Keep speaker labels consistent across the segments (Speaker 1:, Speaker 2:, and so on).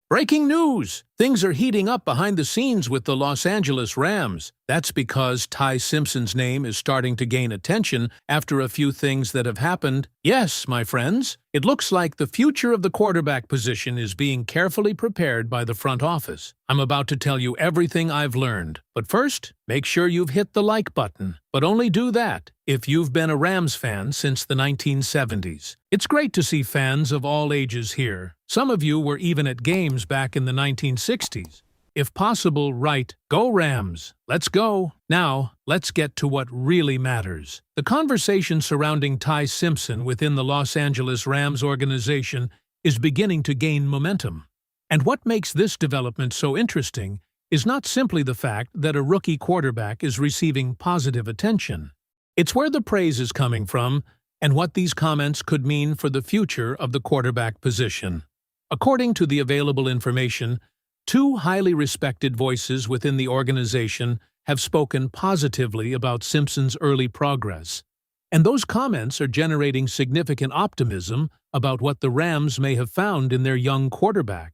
Speaker 1: Breaking news! Things are heating up behind the scenes with the Los Angeles Rams. That's because Ty Simpson's name is starting to gain attention after a few things that have happened. Yes, my friends, it looks like the future of the quarterback position is being carefully prepared by the front office. I'm about to tell you everything I've learned. But first, make sure you've hit the like button. But only do that if you've been a Rams fan since the 1970s. It's great to see fans of all ages here. Some of you were even at games back in the 1960s. If possible, write, "Go Rams! Let's go!" Now, let's get to what really matters. The conversation surrounding Ty Simpson within the Los Angeles Rams organization is beginning to gain momentum. And what makes this development so interesting is not simply the fact that a rookie quarterback is receiving positive attention. It's where the praise is coming from and what these comments could mean for the future of the quarterback position. According to the available information, two highly respected voices within the organization have spoken positively about Simpson's early progress, and those comments are generating significant optimism about what the Rams may have found in their young quarterback.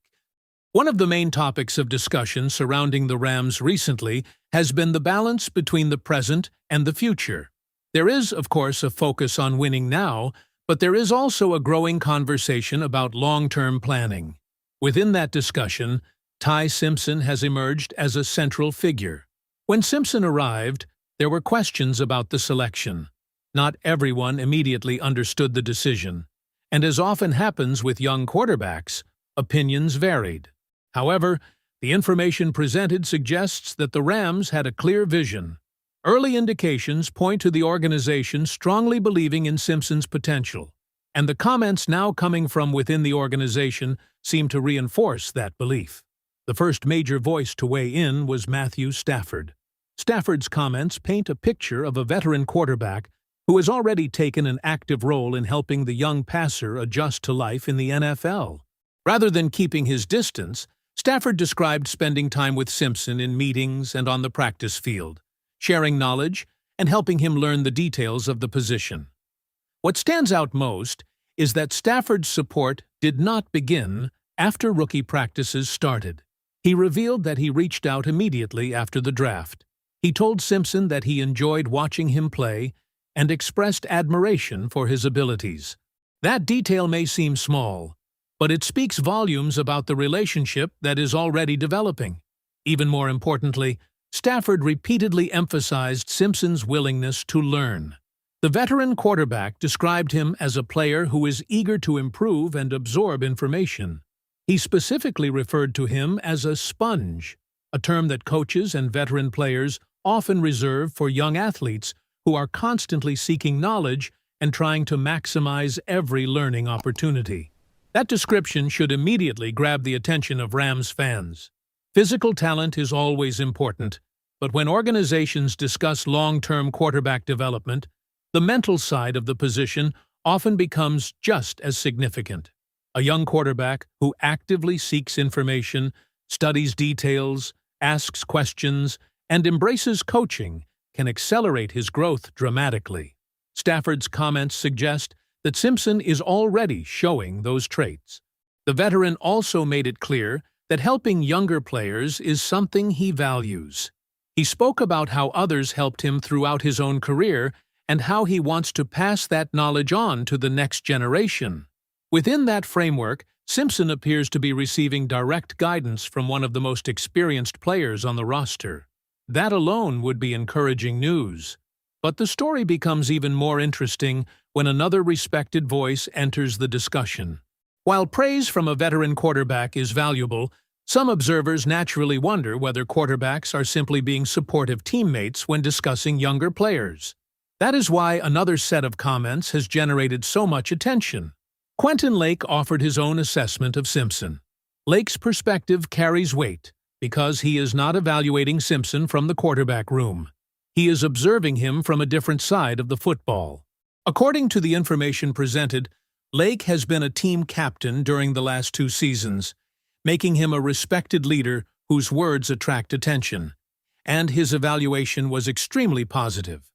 Speaker 1: One of the main topics of discussion surrounding the Rams recently has been the balance between the present and the future. There is, of course, a focus on winning now, but there is also a growing conversation about long-term planning. Within that discussion, Ty Simpson has emerged as a central figure. When Simpson arrived, there were questions about the selection. Not everyone immediately understood the decision, and as often happens with young quarterbacks, opinions varied. However, the information presented suggests that the Rams had a clear vision. Early indications point to the organization strongly believing in Simpson's potential, and the comments now coming from within the organization seem to reinforce that belief. The first major voice to weigh in was Matthew Stafford. Stafford's comments paint a picture of a veteran quarterback who has already taken an active role in helping the young passer adjust to life in the NFL. Rather than keeping his distance, Stafford described spending time with Simpson in meetings and on the practice field, sharing knowledge and helping him learn the details of the position. What stands out most is that Stafford's support did not begin after rookie practices started. He revealed that he reached out immediately after the draft. He told Simpson that he enjoyed watching him play and expressed admiration for his abilities. That detail may seem small, but it speaks volumes about the relationship that is already developing. Even more importantly, Stafford repeatedly emphasized Simpson's willingness to learn. The veteran quarterback described him as a player who is eager to improve and absorb information. He specifically referred to him as a sponge, a term that coaches and veteran players often reserve for young athletes who are constantly seeking knowledge and trying to maximize every learning opportunity. That description should immediately grab the attention of Rams fans. Physical talent is always important, but when organizations discuss long-term quarterback development, the mental side of the position often becomes just as significant. A young quarterback who actively seeks information, studies details, asks questions, and embraces coaching can accelerate his growth dramatically. Stafford's comments suggest that Simpson is already showing those traits. The veteran also made it clear that helping younger players is something he values. He spoke about how others helped him throughout his own career and how he wants to pass that knowledge on to the next generation. Within that framework, Simpson appears to be receiving direct guidance from one of the most experienced players on the roster. That alone would be encouraging news. But the story becomes even more interesting when another respected voice enters the discussion. While praise from a veteran quarterback is valuable, some observers naturally wonder whether quarterbacks are simply being supportive teammates when discussing younger players. That is why another set of comments has generated so much attention. Quentin Lake offered his own assessment of Simpson. Lake's perspective carries weight because he is not evaluating Simpson from the quarterback room. He is observing him from a different side of the football. According to the information presented, Lake has been a team captain during the last 2 seasons, making him a respected leader whose words attract attention, and his evaluation was extremely positive.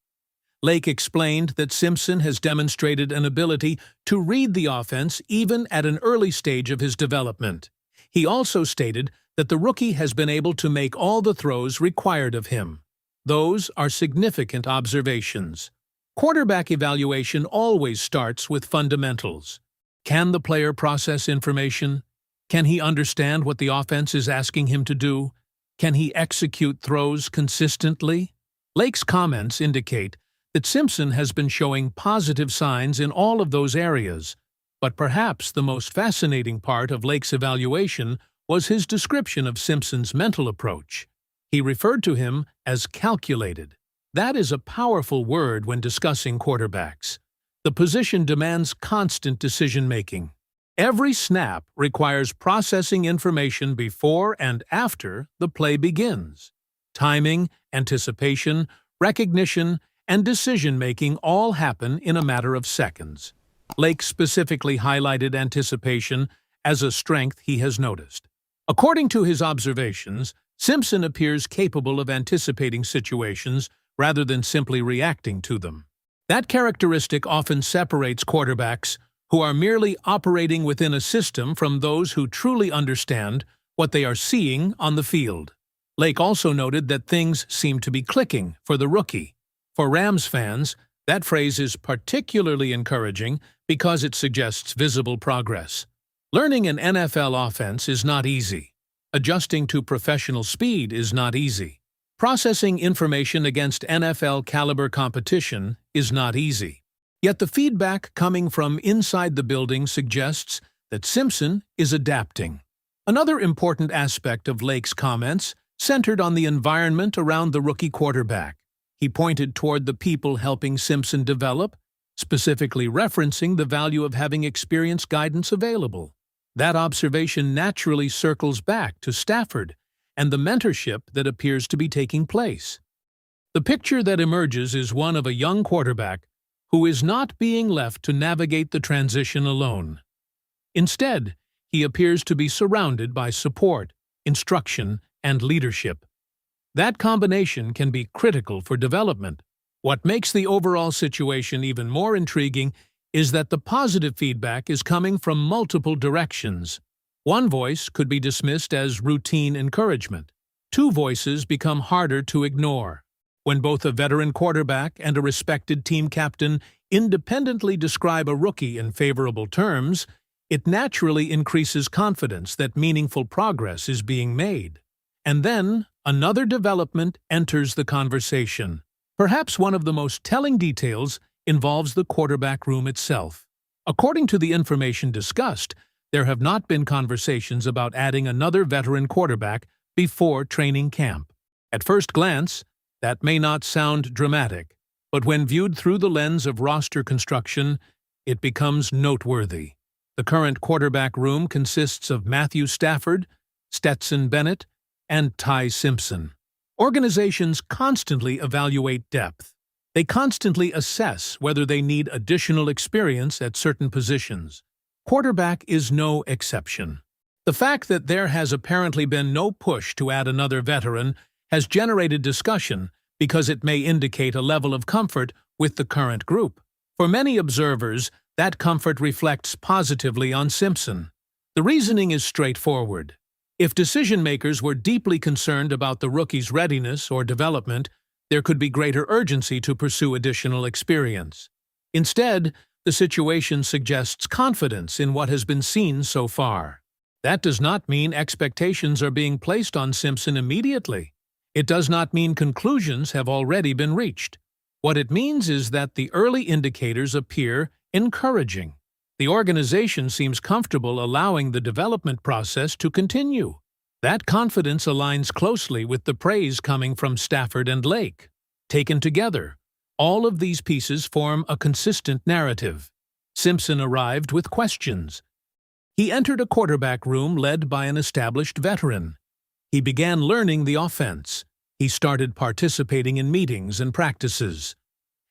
Speaker 1: Lake explained that Simpson has demonstrated an ability to read the offense even at an early stage of his development. He also stated that the rookie has been able to make all the throws required of him. Those are significant observations. Quarterback evaluation always starts with fundamentals. Can the player process information? Can he understand what the offense is asking him to do? Can he execute throws consistently? Lake's comments indicate that Simpson has been showing positive signs in all of those areas, but perhaps the most fascinating part of Lake's evaluation was his description of Simpson's mental approach. He referred to him as calculated. That is a powerful word when discussing quarterbacks. The position demands constant decision-making. Every snap requires processing information before and after the play begins. Timing, anticipation, recognition, and decision-making all happen in a matter of seconds. Lake specifically highlighted anticipation as a strength he has noticed. According to his observations, Simpson appears capable of anticipating situations rather than simply reacting to them. That characteristic often separates quarterbacks who are merely operating within a system from those who truly understand what they are seeing on the field. Lake also noted that things seem to be clicking for the rookie. For Rams fans, that phrase is particularly encouraging because it suggests visible progress. Learning an NFL offense is not easy. Adjusting to professional speed is not easy. Processing information against NFL-caliber competition is not easy. Yet the feedback coming from inside the building suggests that Simpson is adapting. Another important aspect of Lake's comments centered on the environment around the rookie quarterback. He pointed toward the people helping Simpson develop, specifically referencing the value of having experienced guidance available. That observation naturally circles back to Stafford and the mentorship that appears to be taking place. The picture that emerges is one of a young quarterback who is not being left to navigate the transition alone. Instead, he appears to be surrounded by support, instruction, and leadership. That combination can be critical for development. What makes the overall situation even more intriguing is that the positive feedback is coming from multiple directions. One voice could be dismissed as routine encouragement. Two voices become harder to ignore. When both a veteran quarterback and a respected team captain independently describe a rookie in favorable terms, it naturally increases confidence that meaningful progress is being made. And then, another development enters the conversation. Perhaps one of the most telling details involves the quarterback room itself. According to the information discussed, there have not been conversations about adding another veteran quarterback before training camp. At first glance, that may not sound dramatic, but when viewed through the lens of roster construction, it becomes noteworthy. The current quarterback room consists of Matthew Stafford, Stetson Bennett, and Ty Simpson. Organizations constantly evaluate depth. They constantly assess whether they need additional experience at certain positions. Quarterback is no exception. The fact that there has apparently been no push to add another veteran has generated discussion because it may indicate a level of comfort with the current group. For many observers, that comfort reflects positively on Simpson. The reasoning is straightforward. If decision-makers were deeply concerned about the rookie's readiness or development, there could be greater urgency to pursue additional experience. Instead, the situation suggests confidence in what has been seen so far. That does not mean expectations are being placed on Simpson immediately. It does not mean conclusions have already been reached. What it means is that the early indicators appear encouraging. The organization seems comfortable allowing the development process to continue. That confidence aligns closely with the praise coming from Stafford and Lake. Taken together, all of these pieces form a consistent narrative. Simpson arrived with questions. He entered a quarterback room led by an established veteran. He began learning the offense. He started participating in meetings and practices.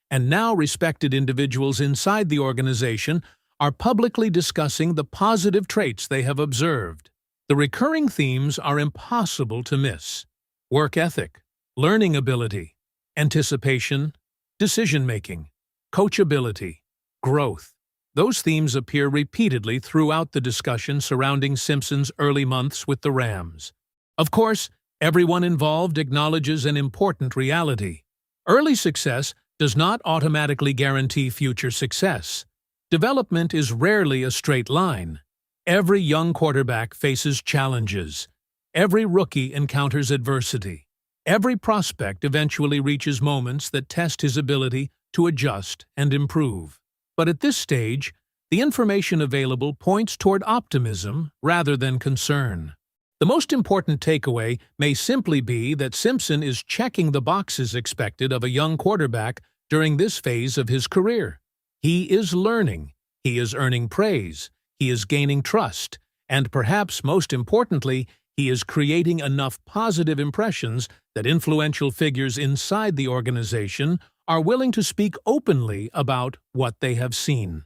Speaker 1: And now respected individuals inside the organization are publicly discussing the positive traits they have observed. The recurring themes are impossible to miss: work ethic, learning ability, anticipation, decision-making, coachability, growth. Those themes appear repeatedly throughout the discussion surrounding Simpson's early months with the Rams. Of course, everyone involved acknowledges an important reality. Early success does not automatically guarantee future success. Development is rarely a straight line. Every young quarterback faces challenges. Every rookie encounters adversity. Every prospect eventually reaches moments that test his ability to adjust and improve. But at this stage, the information available points toward optimism rather than concern. The most important takeaway may simply be that Simpson is checking the boxes expected of a young quarterback during this phase of his career. He is learning, he is earning praise, he is gaining trust, and perhaps most importantly, he is creating enough positive impressions that influential figures inside the organization are willing to speak openly about what they have seen.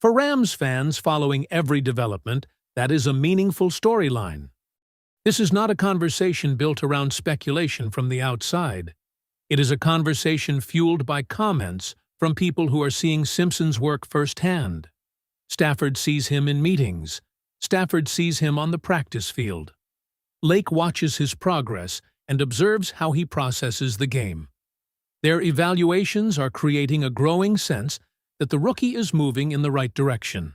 Speaker 1: For Rams fans following every development, that is a meaningful storyline. This is not a conversation built around speculation from the outside. It is a conversation fueled by comments from people who are seeing Simpson's work firsthand. Stafford sees him in meetings. Stafford sees him on the practice field. Lake watches his progress and observes how he processes the game. Their evaluations are creating a growing sense that the rookie is moving in the right direction.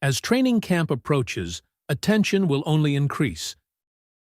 Speaker 1: As training camp approaches, attention will only increase.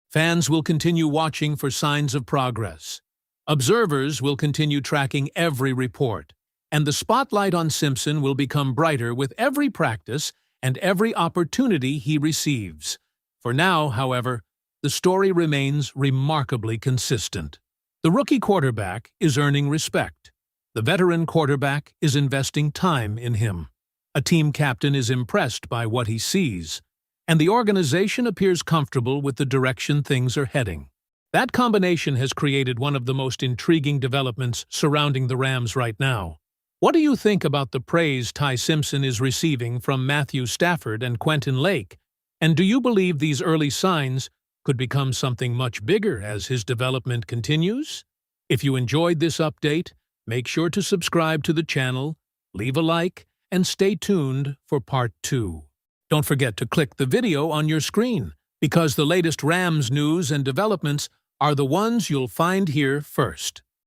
Speaker 1: Fans will continue watching for signs of progress. Observers will continue tracking every report, and the spotlight on Simpson will become brighter with every practice and every opportunity he receives. For now, however, the story remains remarkably consistent. The rookie quarterback is earning respect. The veteran quarterback is investing time in him. A team captain is impressed by what he sees, and the organization appears comfortable with the direction things are heading. That combination has created one of the most intriguing developments surrounding the Rams right now. What do you think about the praise Ty Simpson is receiving from Matthew Stafford and Quentin Lake? And do you believe these early signs could become something much bigger as his development continues? If you enjoyed this update, make sure to subscribe to the channel, leave a like, and stay tuned for part 2. Don't forget to click the video on your screen, because the latest Rams news and developments are the ones you'll find here first.